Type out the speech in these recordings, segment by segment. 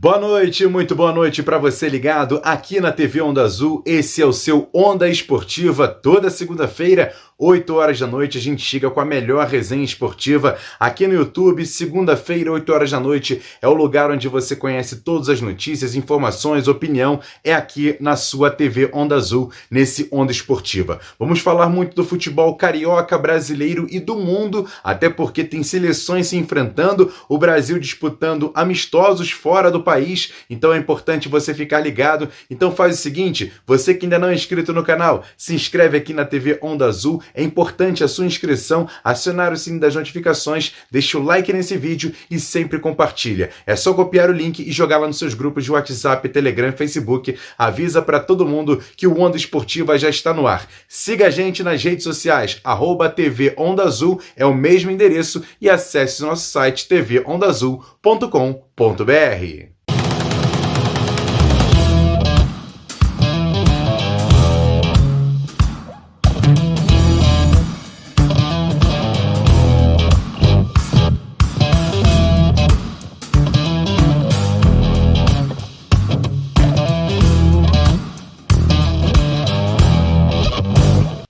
Boa noite, muito boa noite para você ligado aqui na TV Onda Azul. Esse é o seu Onda Esportiva. Toda segunda-feira, 8 horas da noite, a gente chega com a melhor resenha esportiva aqui no YouTube. Segunda-feira, 8 horas da noite, é o lugar onde você conhece todas as notícias, informações, opinião. É aqui na sua TV Onda Azul, nesse Onda Esportiva. Vamos falar muito do futebol carioca, brasileiro e do mundo, até porque tem seleções se enfrentando, o Brasil disputando amistosos fora do país, então é importante você ficar ligado. Então faz o seguinte, você que ainda não é inscrito no canal, se inscreve aqui na TV Onda Azul, é importante a sua inscrição, acionar o sininho das notificações, deixa o like nesse vídeo e sempre compartilha. É só copiar o link e jogar lá nos seus grupos de WhatsApp, Telegram, Facebook, avisa para todo mundo que o Onda Esportiva já está no ar. Siga a gente nas redes sociais, @TV Onda Azul é o mesmo endereço e acesse o nosso site tvondaazul.com.br.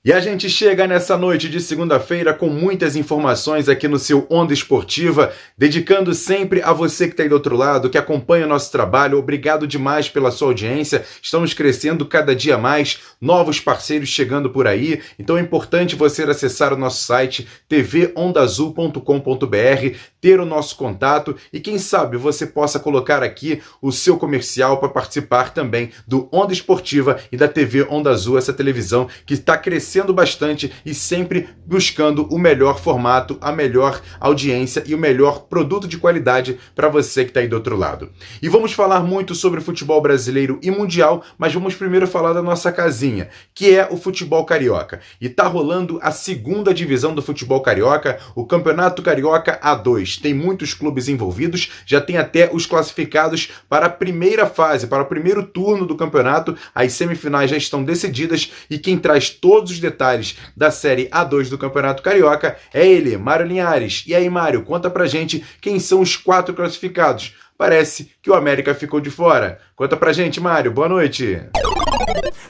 E a gente chega nessa noite de segunda-feira com muitas informações aqui no seu Onda Esportiva, dedicando sempre a você que está aí do outro lado, que acompanha o nosso trabalho. Obrigado demais pela sua audiência, estamos crescendo cada dia mais, novos parceiros chegando por aí, então é importante você acessar o nosso site tvondaazul.com.br, ter o nosso contato e quem sabe você possa colocar aqui o seu comercial para participar também do Onda Esportiva e da TV Onda Azul, essa televisão que está crescendo bastante e sempre buscando o melhor formato, a melhor audiência e o melhor produto de qualidade para você que está aí do outro lado. E vamos falar muito sobre futebol brasileiro e mundial, mas vamos primeiro falar da nossa casinha, que é o futebol carioca. E tá rolando a segunda divisão do futebol carioca, o Campeonato Carioca A2. Tem muitos clubes envolvidos, já tem até os classificados para a primeira fase, para o primeiro turno do campeonato. As semifinais já estão decididas e quem traz todos os detalhes da Série A2 do Campeonato Carioca é ele, Mário Linhares. E aí, Mário, conta pra gente quem são os 4 classificados. Parece que o América ficou de fora. Conta pra gente, Mário. Boa noite.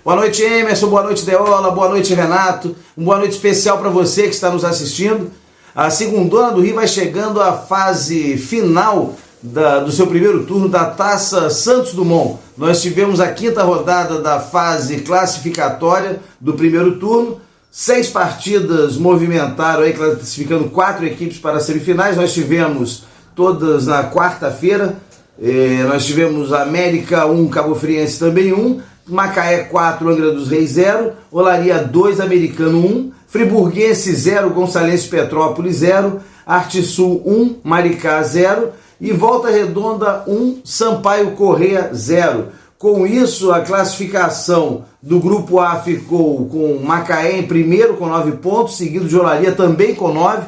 Boa noite, Emerson. Boa noite, Deola. Boa noite, Renato. Uma boa noite especial para você que está nos assistindo. A Segundona do Rio vai chegando à fase final do seu primeiro turno da Taça Santos Dumont. Nós tivemos a 5ª rodada da fase classificatória do primeiro turno. 6 partidas movimentaram, aí, classificando 4 equipes para as semifinais. Nós tivemos todas na quarta-feira. Nós tivemos América 1, Cabo Friense também 1, Macaé 4, Angra dos Reis 0, Olaria 2, Americano 1, Friburguense 0, Gonçalense Petrópolis 0, Arte Sul 1, Maricá 0 e Volta Redonda 1, Sampaio Corrêa 0. Com isso, a classificação do Grupo A ficou com Macaé em primeiro com 9 pontos, seguido de Olaria também com 9,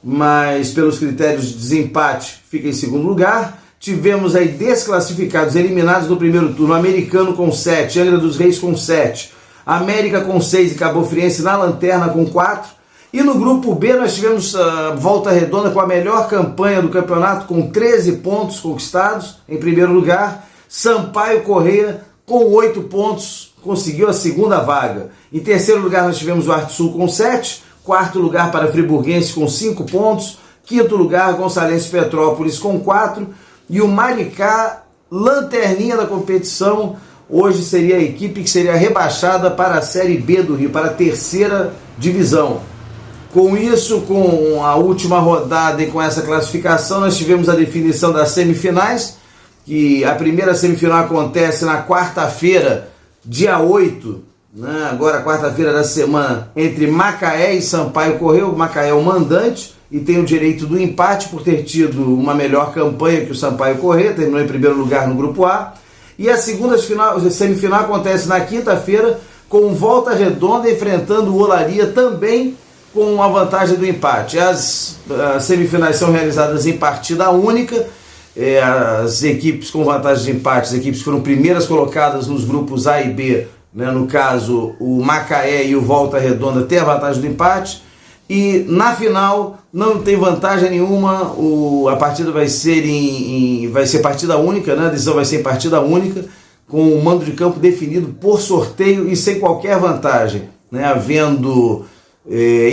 mas pelos critérios de desempate fica em segundo lugar. Tivemos aí desclassificados, eliminados no primeiro turno, Americano com 7, Angra dos Reis com 7, América com 6 e Cabo Friense na lanterna com 4. E no grupo B nós tivemos Volta Redonda com a melhor campanha do campeonato, com 13 pontos conquistados em primeiro lugar. Sampaio Corrêa com 8 pontos, conseguiu a segunda vaga. Em terceiro lugar nós tivemos o Arte Sul com 7, quarto lugar para Friburguense com 5 pontos, quinto lugar Gonçalense Petrópolis com 4 e o Maricá, lanterninha da competição, hoje seria a equipe que seria rebaixada para a Série B do Rio, para a 3ª divisão. Com isso, com a última rodada e com essa classificação, nós tivemos a definição das semifinais, que a primeira semifinal acontece na quarta-feira, dia 8, né? Agora quarta-feira da semana, entre Macaé e Sampaio Corrêa. O Macaé é o mandante e tem o direito do empate por ter tido uma melhor campanha que o Sampaio Corrêa, terminou em primeiro lugar no Grupo A. E a segunda semifinal acontece na quinta-feira, com Volta Redonda enfrentando o Olaria também com a vantagem do empate. As semifinais são realizadas em partida única. As equipes com vantagem de empate, as equipes foram primeiras colocadas nos grupos A e B, né? No caso, o Macaé e o Volta Redonda têm a vantagem do empate. E na final não tem vantagem nenhuma, a partida vai ser vai ser partida única, né? A decisão vai ser em partida única, com o mando de campo definido por sorteio e sem qualquer vantagem, né? Havendo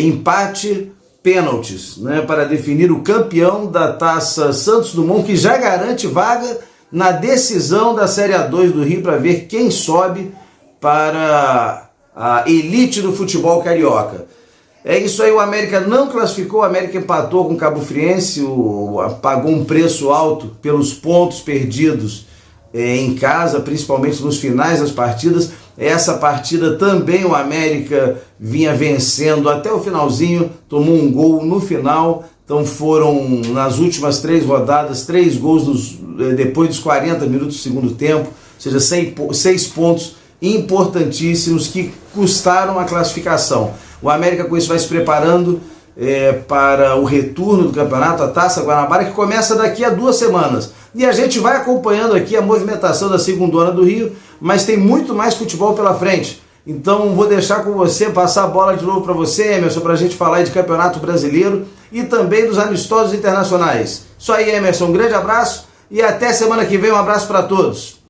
empate, pênaltis, né? Para definir o campeão da Taça Santos Dumont, que já garante vaga na decisão da Série A2 do Rio, para ver quem sobe para a elite do futebol carioca. É isso aí, o América não classificou, o América empatou com o Cabo Friense, pagou um preço alto pelos pontos perdidos em casa, principalmente nos finais das partidas. Essa partida também o América vinha vencendo até o finalzinho, tomou um gol no final, então foram nas últimas 3 rodadas, 3 gols depois dos 40 minutos do segundo tempo, ou seja, 6 pontos importantíssimos que custaram a classificação. O América com isso vai se preparando para o retorno do campeonato, a Taça Guanabara, que começa daqui a 2 semanas. E a gente vai acompanhando aqui a movimentação da Segundona do Rio, mas tem muito mais futebol pela frente. Então vou deixar com você, passar a bola de novo para você, Emerson, para a gente falar aí de Campeonato Brasileiro e também dos amistosos internacionais. Isso aí, Emerson, um grande abraço e até semana que vem. Um abraço para todos.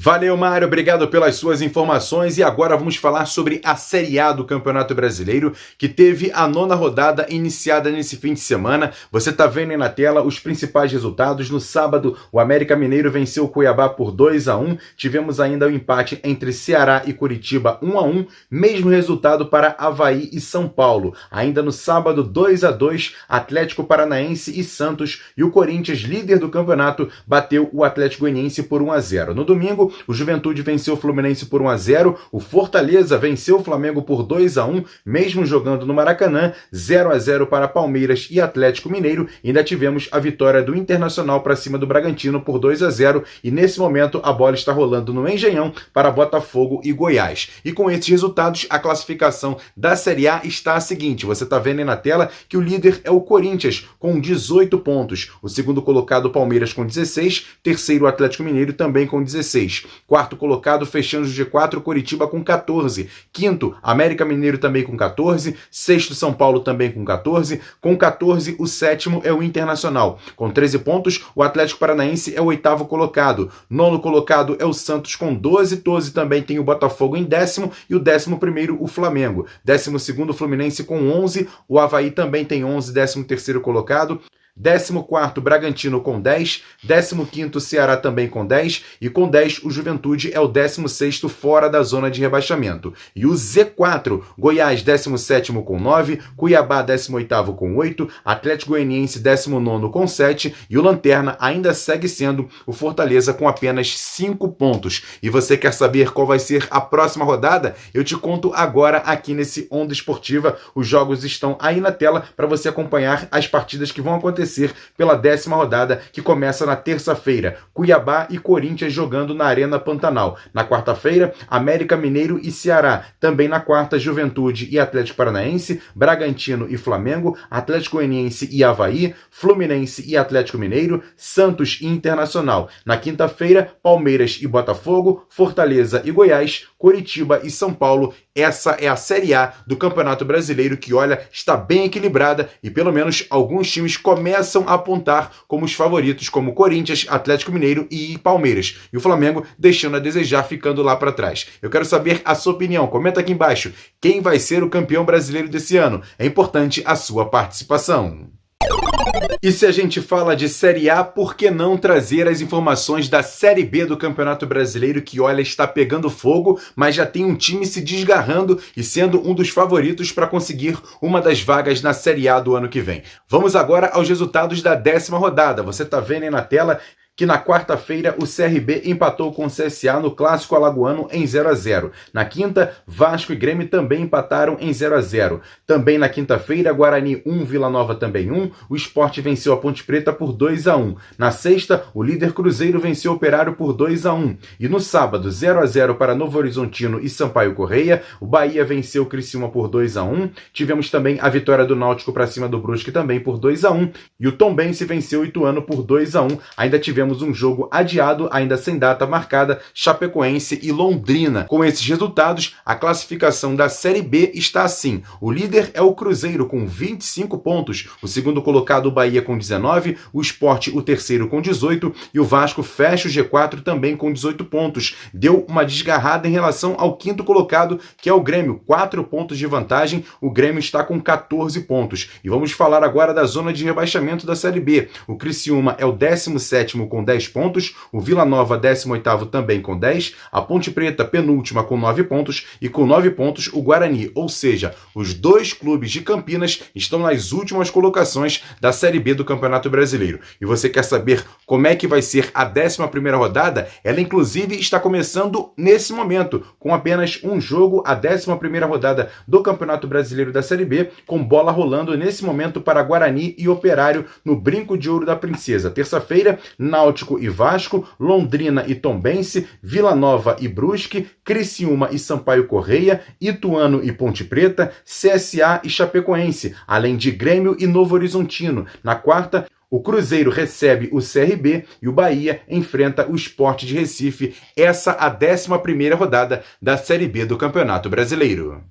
Valeu, Mário, obrigado pelas suas informações e agora vamos falar sobre a Série A do Campeonato Brasileiro, que teve a 9ª rodada iniciada nesse fim de semana. Você está vendo aí na tela os principais resultados. No sábado, o América Mineiro venceu o Cuiabá por 2-1. Tivemos ainda o empate entre Ceará e Curitiba 1-1, mesmo resultado para Avaí e São Paulo. Ainda no sábado, 2-2, Atlético Paranaense e Santos, e o Corinthians, líder do campeonato, bateu o Atlético Goianiense por 1-0. No domingo, o Juventude venceu o Fluminense por 1-0, o Fortaleza venceu o Flamengo por 2-1, mesmo jogando no Maracanã, 0-0 para Palmeiras e Atlético Mineiro. Ainda tivemos a vitória do Internacional para cima do Bragantino por 2-0, e nesse momento a bola está rolando no Engenhão para Botafogo e Goiás. E com esses resultados, a classificação da Série A está a seguinte: você está vendo aí na tela que o líder é o Corinthians, com 18 pontos, o segundo colocado Palmeiras com 16, terceiro Atlético Mineiro também com 16. Quarto colocado, fechando o G4, Curitiba com 14. Quinto, América Mineiro também com 14. Sexto, São Paulo também com 14. Com 14, o sétimo é o Internacional. Com 13 pontos, o Atlético Paranaense é o 8º colocado. Nono colocado é o Santos com 12. 12 também tem o Botafogo em 10º e o 11º o Flamengo. 12º o Fluminense com 11. O Avaí também tem 11, 13º colocado. 14º Bragantino com 10, 15º Ceará também com 10, e com 10 o Juventude é o 16º fora da zona de rebaixamento. E o Z4, Goiás 17º com 9, Cuiabá 18º com 8, Atlético Goianiense 19º com 7, e o Lanterna ainda segue sendo o Fortaleza com apenas 5 pontos. E você quer saber qual vai ser a próxima rodada? Eu te conto agora aqui nesse Onda Esportiva. Os jogos estão aí na tela para você acompanhar as partidas que vão acontecer pela 10ª rodada, que começa na terça-feira. Cuiabá e Corinthians jogando na Arena Pantanal. Na quarta-feira, América Mineiro e Ceará. Também na quarta, Juventude e Atlético Paranaense, Bragantino e Flamengo, Atlético Goianiense e Avaí, Fluminense e Atlético Mineiro, Santos e Internacional. Na quinta-feira, Palmeiras e Botafogo, Fortaleza e Goiás, Curitiba e São Paulo. Essa é a Série A do Campeonato Brasileiro, que, olha, está bem equilibrada e pelo menos alguns times começam a apontar como os favoritos, como Corinthians, Atlético Mineiro e Palmeiras. E o Flamengo deixando a desejar, ficando lá para trás. Eu quero saber a sua opinião. Comenta aqui embaixo. Quem vai ser o campeão brasileiro desse ano? É importante a sua participação. E se a gente fala de Série A, por que não trazer as informações da Série B do Campeonato Brasileiro, que, olha, está pegando fogo, mas já tem um time se desgarrando e sendo um dos favoritos para conseguir uma das vagas na Série A do ano que vem. Vamos agora aos resultados da 10ª rodada. Você está vendo aí na tela que na quarta-feira o CRB empatou com o CSA no Clássico Alagoano em 0-0. Na quinta, Vasco e Grêmio também empataram em 0-0. Também na quinta-feira, Guarani 1, Vila Nova também 1. O Sport venceu a Ponte Preta por 2-1. Na sexta, o líder Cruzeiro venceu o Operário por 2-1. E no sábado, 0-0 para Novo Horizontino e Sampaio Corrêa. O Bahia venceu o Criciúma por 2-1. Tivemos também a vitória do Náutico para cima do Brusque também por 2-1. E o Tombense venceu o Ituano por 2-1. Ainda tivemos um jogo adiado, ainda sem data marcada, Chapecoense e Londrina. Com esses resultados, a classificação da Série B está assim. O líder é o Cruzeiro com 25 pontos. O segundo colocado, o Bahia, com 19. O Sport, o terceiro, com 18. E o Vasco fecha o G4 também com 18 pontos. Deu uma desgarrada em relação ao quinto colocado, que é o Grêmio. 4 pontos de vantagem. O Grêmio está com 14 pontos. E vamos falar agora da zona de rebaixamento da Série B. O Criciúma é o 17º com 10 pontos. O Vila Nova, 18º, também com 10. A Ponte Preta, penúltima, com 9 pontos. E com 9 pontos, o Guarani. Ou seja, os dois clubes de Campinas estão nas últimas colocações da Série B do Campeonato Brasileiro. E você quer saber como é que vai ser a 11ª rodada? Ela, inclusive, está começando nesse momento, com apenas um jogo, a 11ª rodada do Campeonato Brasileiro da Série B, com bola rolando nesse momento para Guarani e Operário no Brinco de Ouro da Princesa. Terça-feira, Náutico e Vasco, Londrina e Tombense, Vila Nova e Brusque, Criciúma e Sampaio Corrêa, Ituano e Ponte Preta, CSA e Chapecoense, além de Grêmio e Novo Horizontino. Na quarta, o Cruzeiro recebe o CRB e o Bahia enfrenta o Sport de Recife. Essa a 11ª rodada da Série B do Campeonato Brasileiro.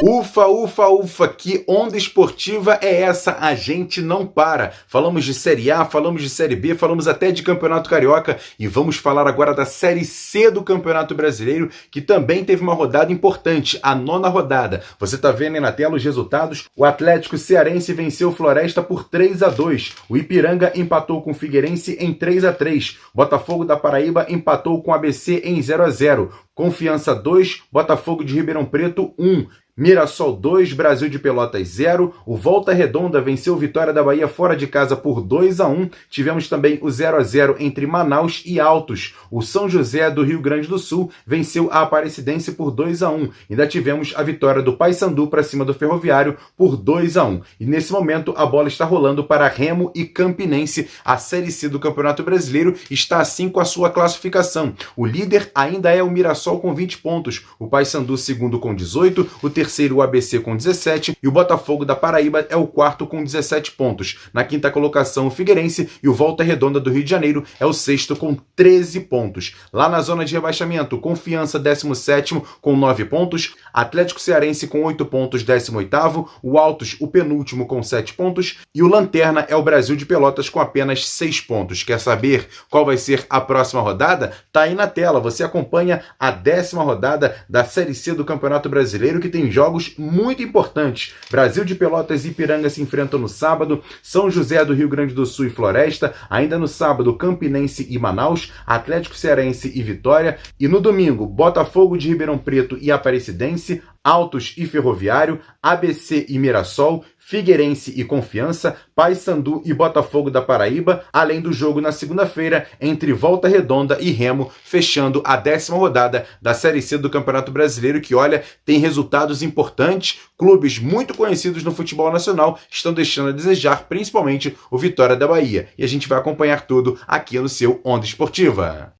Ufa, ufa, ufa, que onda esportiva é essa? A gente não para. Falamos de Série A, falamos de Série B, falamos até de Campeonato Carioca e vamos falar agora da Série C do Campeonato Brasileiro, que também teve uma rodada importante, a 9ª rodada. Você está vendo aí na tela os resultados? O Atlético Cearense venceu o Floresta por 3-2. O Ipiranga empatou com o Figueirense em 3-3. Botafogo da Paraíba empatou com o ABC em 0-0. Confiança 2, Botafogo de Ribeirão Preto 1. Mirassol 2, Brasil de Pelotas 0. O Volta Redonda venceu Vitória da Bahia fora de casa por 2-1. Tivemos também o 0-0 entre Manaus e Altos. O São José do Rio Grande do Sul venceu a Aparecidense por 2-1. Ainda tivemos a vitória do Paysandu para cima do Ferroviário por 2-1. E nesse momento a bola está rolando para Remo e Campinense. A Série C do Campeonato Brasileiro está assim com a sua classificação. O líder ainda é o Mirassol com 20 pontos. O Paysandu segundo com 18. O terceiro, o ABC, com 17, e o Botafogo da Paraíba é o quarto com 17 pontos. Na quinta colocação, o Figueirense, e o Volta Redonda do Rio de Janeiro é o sexto com 13 pontos. Lá na zona de rebaixamento, Confiança, 17º, com 9 pontos, Atlético Cearense com 8 pontos, 18º, o Altos, o penúltimo, com 7 pontos, e o Lanterna é o Brasil de Pelotas com apenas 6 pontos. Quer saber qual vai ser a próxima rodada? Tá aí na tela, você acompanha a 10ª rodada da Série C do Campeonato Brasileiro, que tem jogos muito importantes. Brasil de Pelotas e Ipiranga se enfrentam no sábado, São José do Rio Grande do Sul e Floresta, ainda no sábado Campinense e Manaus, Atlético Cearense e Vitória, e no domingo Botafogo de Ribeirão Preto e Aparecidense, Altos e Ferroviário, ABC e Mirassol, Figueirense e Confiança, Paysandu e Botafogo da Paraíba, além do jogo na segunda-feira entre Volta Redonda e Remo, fechando a 10ª rodada da Série C do Campeonato Brasileiro, que, olha, tem resultados importantes. Clubes muito conhecidos no futebol nacional estão deixando a desejar, principalmente o Vitória da Bahia. E a gente vai acompanhar tudo aqui no seu Onda Esportiva.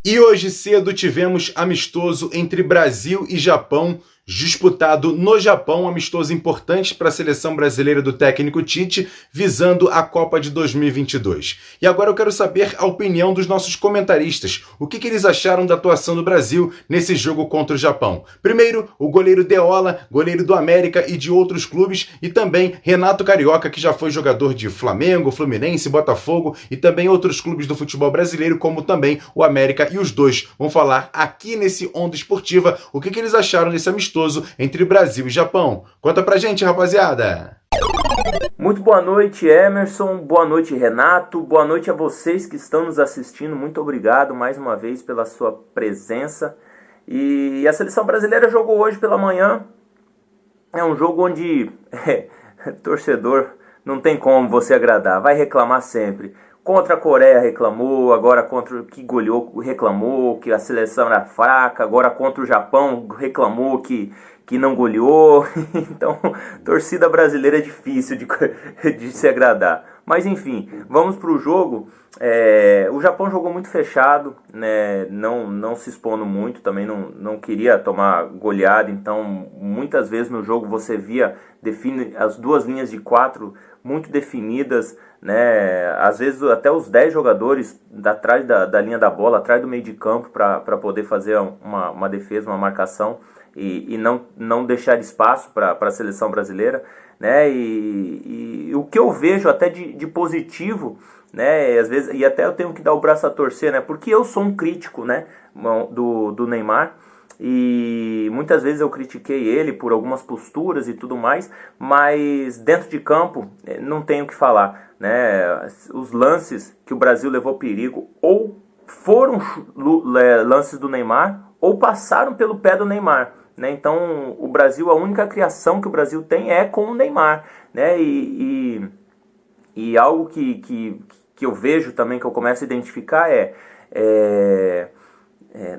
E hoje cedo tivemos amistoso entre Brasil e Japão, disputado no Japão, amistoso importante para a seleção brasileira do técnico Tite, visando a Copa de 2022. E agora eu quero saber a opinião dos nossos comentaristas. O que eles acharam da atuação do Brasil nesse jogo contra o Japão? Primeiro, o goleiro Deola, goleiro do América e de outros clubes, e também Renato Carioca, que já foi jogador de Flamengo, Fluminense, Botafogo e também outros clubes do futebol brasileiro, como também o América, e os dois vão falar aqui nesse Onda Esportiva o que eles acharam desse amistoso entre Brasil e Japão. Conta pra gente, rapaziada! Muito boa noite, Emerson, boa noite, Renato, boa noite a vocês que estão nos assistindo, muito obrigado mais uma vez pela sua presença. E a seleção brasileira jogou hoje pela manhã, é um jogo onde torcedor não tem como você agradar, vai reclamar sempre. Contra a Coreia reclamou, agora contra o que goleou reclamou, que a seleção era fraca, agora contra o Japão reclamou que que não goleou. Então, torcida brasileira é difícil de se agradar. Mas enfim, vamos para o jogo. O Japão jogou muito fechado, né? Não se expondo muito, também não queria tomar goleada, então muitas vezes no jogo você via as duas linhas de 4 muito definidas, né? Às vezes até os 10 jogadores atrás da linha da bola, atrás do meio de campo, para poder fazer uma defesa, uma marcação e não deixar espaço para a seleção brasileira, né? E o que eu vejo até de positivo, né? Às vezes, e até eu tenho que dar o braço a torcer, né? Porque eu sou um crítico, né? do Neymar. E muitas vezes eu critiquei ele por algumas posturas e tudo mais, mas dentro de campo não tenho o que falar, né? Os lances que o Brasil levou perigo ou foram lances do Neymar ou passaram pelo pé do Neymar, né? Então o Brasil, a única criação que o Brasil tem é com o Neymar, né? E algo que eu vejo também, que eu começo a identificar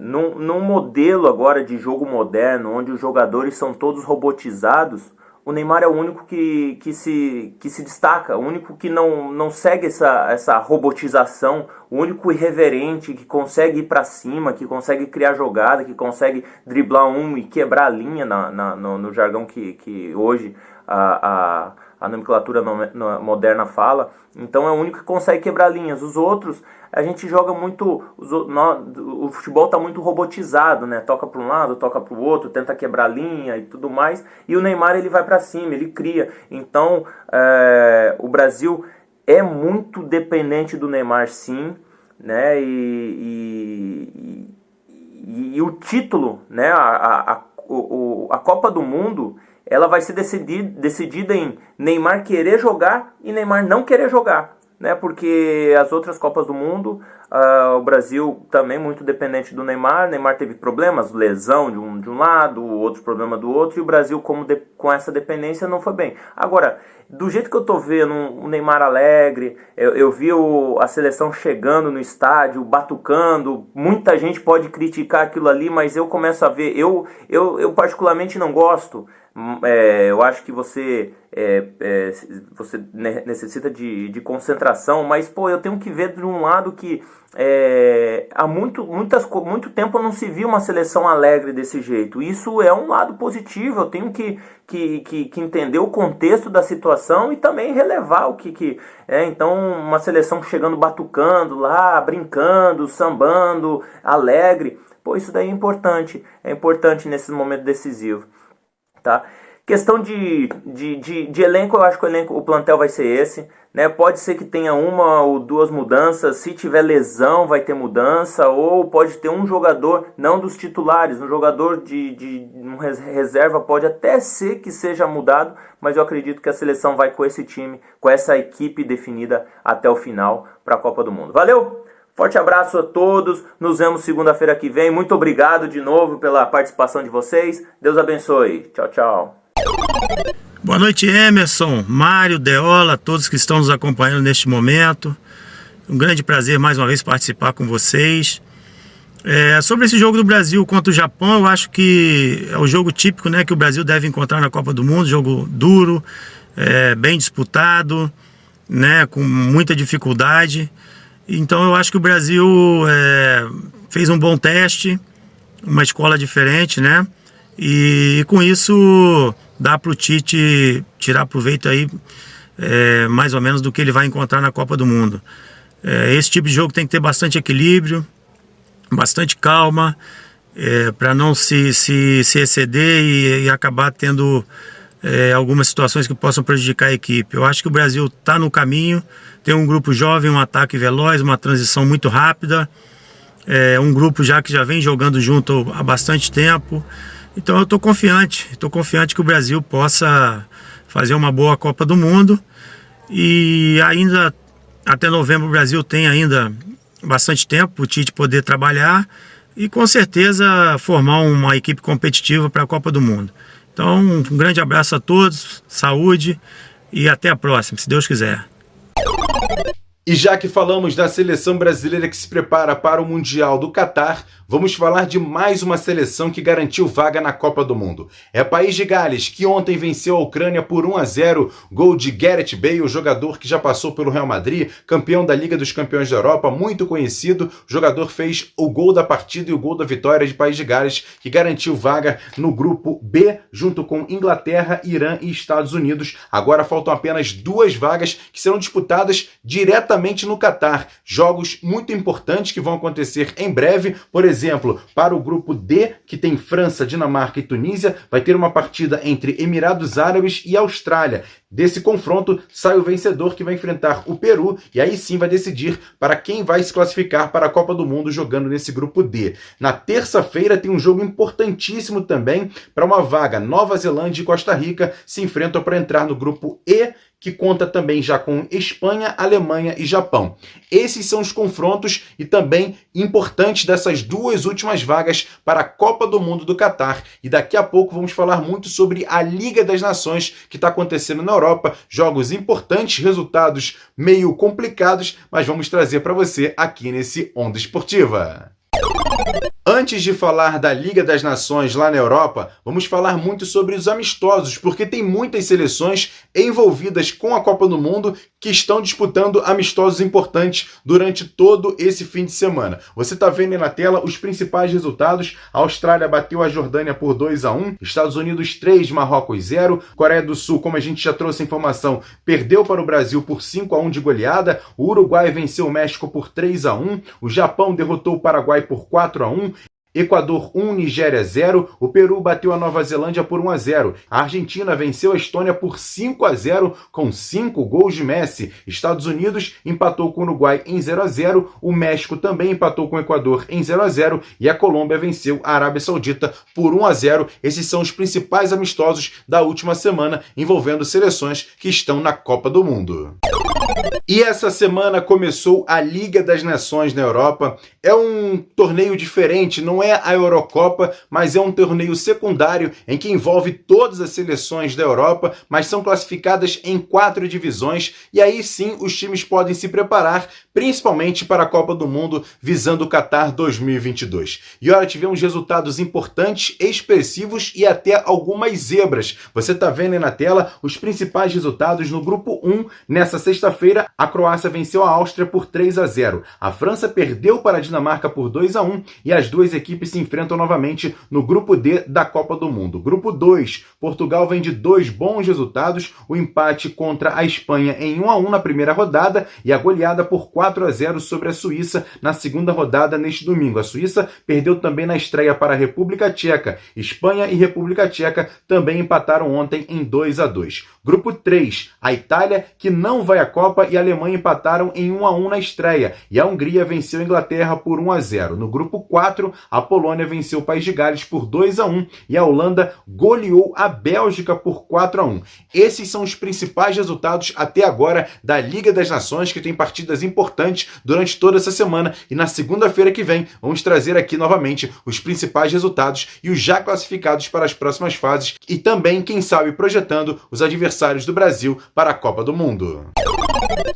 num modelo agora de jogo moderno, onde os jogadores são todos robotizados, o Neymar é o único que se destaca, o único que não segue essa robotização, o único irreverente, que consegue ir para cima, que consegue criar jogada, que consegue driblar e quebrar a linha no jargão que hoje a nomenclatura moderna fala. Então é o único que consegue quebrar linhas. Os outros, a gente joga muito, o futebol está muito robotizado, né? Toca para um lado, toca para o outro, tenta quebrar linha e tudo mais, e o Neymar ele vai para cima, ele cria. Então o Brasil é muito dependente do Neymar, sim, né? E o título, né? A Copa do Mundo, ela vai ser decidida em Neymar querer jogar e Neymar não querer jogar, né? Porque as outras Copas do Mundo, o Brasil também muito dependente do Neymar. Neymar teve problemas, lesão de um lado, outros problemas do outro, e o Brasil, com essa dependência, não foi bem. Agora, do jeito que eu tô vendo o Neymar alegre, eu vi a seleção chegando no estádio, batucando. Muita gente pode criticar aquilo ali, mas eu começo a ver, eu particularmente não gosto. Eu acho que você necessita de concentração, mas eu tenho que ver de um lado que há muito tempo eu não se viu uma seleção alegre desse jeito. Isso é um lado positivo. Eu tenho que entender o contexto da situação e também relevar o que então uma seleção chegando batucando lá, brincando, sambando, alegre, isso daí é importante nesse momento decisivo. Tá? Questão de elenco, eu acho que o plantel vai ser esse, né? Pode ser que tenha uma ou duas mudanças, se tiver lesão vai ter mudança, ou pode ter um jogador, não dos titulares, um jogador de reserva pode até ser que seja mudado, mas eu acredito que a seleção vai com esse time, com essa equipe definida até o final para a Copa do Mundo. Valeu! Forte abraço a todos, nos vemos segunda-feira que vem. Muito obrigado de novo pela participação de vocês. Deus abençoe. Tchau, tchau. Boa noite, Emerson, Mário, Deola, todos que estão nos acompanhando neste momento. Um grande prazer mais uma vez participar com vocês. Sobre esse jogo do Brasil contra o Japão, eu acho que é o jogo típico, né, que o Brasil deve encontrar na Copa do Mundo. Jogo duro, bem disputado, né, com muita dificuldade. Então eu acho que o Brasil fez um bom teste, uma escola diferente, né? E com isso dá para o Tite tirar proveito aí mais ou menos do que ele vai encontrar na Copa do Mundo. Esse tipo de jogo tem que ter bastante equilíbrio, bastante calma, para não se exceder e acabar tendo algumas situações que possam prejudicar a equipe. Eu acho que o Brasil está no caminho, tem um grupo jovem, um ataque veloz, uma transição muito rápida, um grupo que já vem jogando junto há bastante tempo. Então eu estou confiante que o Brasil possa fazer uma boa Copa do Mundo, e ainda até novembro o Brasil tem ainda bastante tempo para o Tite poder trabalhar e com certeza formar uma equipe competitiva para a Copa do Mundo. Então um grande abraço a todos, saúde e até a próxima, se Deus quiser. E já que falamos da seleção brasileira que se prepara para o Mundial do Catar, vamos falar de mais uma seleção que garantiu vaga na Copa do Mundo. É País de Gales, que ontem venceu a Ucrânia por 1-0, gol de Gareth Bale, o jogador que já passou pelo Real Madrid, campeão da Liga dos Campeões da Europa, muito conhecido. O jogador fez o gol da partida e o gol da vitória de País de Gales, que garantiu vaga no grupo B, junto com Inglaterra, Irã e Estados Unidos. Agora faltam apenas 2 vagas que serão disputadas diretamente no Catar. Jogos muito importantes que vão acontecer em breve. Por exemplo, para o grupo D, que tem França, Dinamarca e Tunísia, vai ter uma partida entre Emirados Árabes e Austrália. Desse confronto sai o vencedor, que vai enfrentar o Peru, e aí sim vai decidir para quem vai se classificar para a Copa do Mundo jogando nesse grupo D. Na terça-feira tem um jogo importantíssimo também para uma vaga. Nova Zelândia e Costa Rica se enfrentam para entrar no grupo E, que conta também já com Espanha, Alemanha e Japão. Esses são os confrontos e também importantes dessas 2 últimas vagas para a Copa do Mundo do Catar. E daqui a pouco vamos falar muito sobre a Liga das Nações que está acontecendo na Europa. Jogos importantes, resultados meio complicados, mas vamos trazer para você aqui nesse Onda Esportiva. Antes de falar da Liga das Nações lá na Europa, vamos falar muito sobre os amistosos, porque tem muitas seleções envolvidas com a Copa do Mundo que estão disputando amistosos importantes durante todo esse fim de semana. Você está vendo aí na tela os principais resultados. A Austrália bateu a Jordânia por 2-1, Estados Unidos 3, Marrocos 0, Coreia do Sul, como a gente já trouxe a informação, perdeu para o Brasil por 5-1 de goleada, o Uruguai venceu o México por 3-1, o Japão derrotou o Paraguai por 4-1, Equador 1, Nigéria 0, o Peru bateu a Nova Zelândia por 1-0, a Argentina venceu a Estônia por 5-0 com 5 gols de Messi, Estados Unidos empatou com o Uruguai em 0-0, o México também empatou com o Equador em 0-0 e a Colômbia venceu a Arábia Saudita por 1-0. Esses são os principais amistosos da última semana envolvendo seleções que estão na Copa do Mundo. E essa semana começou a Liga das Nações na Europa. É um torneio diferente, não é a Eurocopa, mas é um torneio secundário em que envolve todas as seleções da Europa, mas são classificadas em 4 divisões, e aí sim os times podem se preparar, principalmente para a Copa do Mundo, visando o Qatar 2022. E olha, tivemos resultados importantes, expressivos e até algumas zebras. Você está vendo aí na tela os principais resultados no grupo 1. Nessa sexta-feira, a Croácia venceu a Áustria por 3-0. A França perdeu para a Dinamarca por 2-1 e as duas equipes se enfrentam novamente no grupo D da Copa do Mundo. Grupo 2, Portugal vem de 2 bons resultados, o empate contra a Espanha em 1-1 na primeira rodada e a goleada por 4-0 sobre a Suíça na segunda rodada neste domingo. A Suíça perdeu também na estreia para a República Tcheca. Espanha e República Tcheca também empataram ontem em 2-2. Grupo 3, a Itália, que não vai à Copa, e a Alemanha empataram em 1-1 na estreia, e a Hungria venceu a Inglaterra por 1-0. No grupo 4, a Polônia venceu o País de Gales por 2-1 e a Holanda goleou a Bélgica por 4-1. Esses são os principais resultados até agora da Liga das Nações, que tem partidas importantes durante toda essa semana, e na segunda-feira que vem vamos trazer aqui novamente os principais resultados e os já classificados para as próximas fases, e também, quem sabe, projetando os adversários do Brasil para a Copa do Mundo.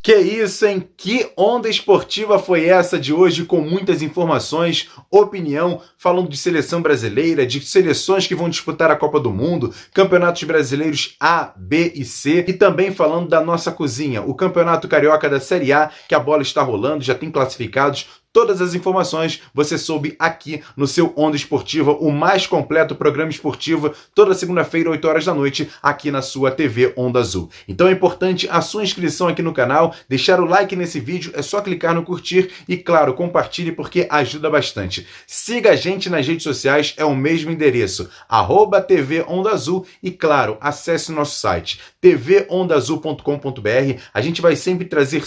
Que isso, hein? Que onda esportiva foi essa de hoje, com muitas informações, opinião, falando de seleção brasileira, de seleções que vão disputar a Copa do Mundo, campeonatos brasileiros A, B e C, e também falando da nossa cozinha, o Campeonato Carioca da Série A, que a bola está rolando, já tem classificados. Todas as informações você soube aqui no seu Onda Esportiva, o mais completo programa esportivo, toda segunda-feira, 8 horas da noite, aqui na sua TV Onda Azul. Então é importante a sua inscrição aqui no canal, deixar o like nesse vídeo, é só clicar no curtir e, claro, compartilhe porque ajuda bastante. Siga a gente nas redes sociais, é o mesmo endereço, @TV Onda Azul, e, claro, acesse o nosso site, tvondaazul.com.br. A gente vai sempre trazer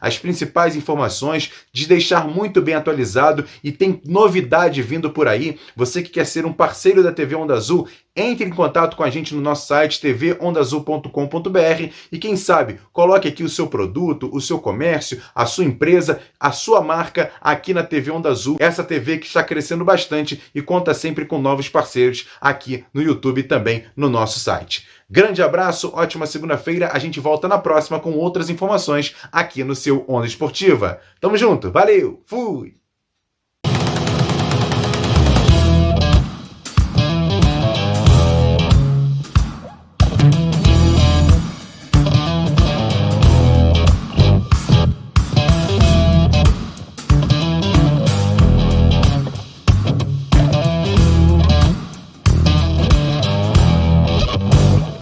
as principais informações, de deixar muito bem atualizado, e tem novidade vindo por aí. Você que quer ser um parceiro da TV Onda Azul, entre em contato com a gente no nosso site tvondaazul.com.br e, quem sabe, coloque aqui o seu produto, o seu comércio, a sua empresa, a sua marca aqui na TV Onda Azul, essa TV que está crescendo bastante e conta sempre com novos parceiros aqui no YouTube e também no nosso site. Grande abraço, ótima segunda-feira, a gente volta na próxima com outras informações aqui no seu Onda Esportiva. Tamo junto, valeu, fui!